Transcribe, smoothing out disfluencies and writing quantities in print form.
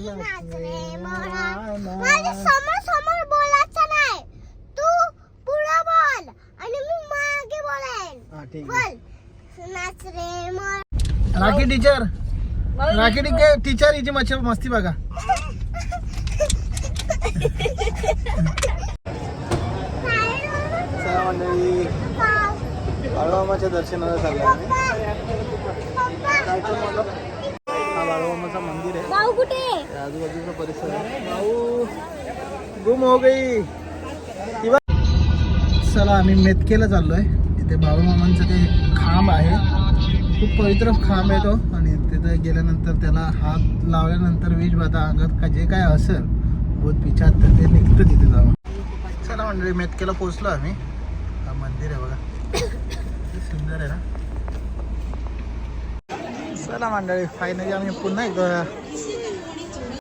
माझ्या समोर समोर बोलायचं नाही, तू पुढे बोल आणि मी मागे बोलेन. बोल नाच रे मोर. राखी टीचर, राखी टीचर हिची मस्ती बघा. चला मंडळी, बाळूमामाच्या दर्शनाला चाललो आम्ही. हा बाळूमामाचं मंदिर आहे. भाऊ कुठे? आजूबाजूचा परिसर आहे. भाऊ गुम हो गई. चला आम्ही मेतकेला चाललोय. इथे बाळूमामांचं ते खांब आहे, खूप पवित्र खांब आहे तो. आणि तिथे गेल्यानंतर त्याला हात लावल्यानंतर विष बाधा अंगात का जे काय असेल भूत पिचात तर ते निघतं तिथे जावं. चला मंडळी, मेतकेला पोहोचलो आम्ही. हा मंदिर आहे बघा, सुंदर आहे ना. चला मंडळी, फायनली आम्ही पुन्हा एकदा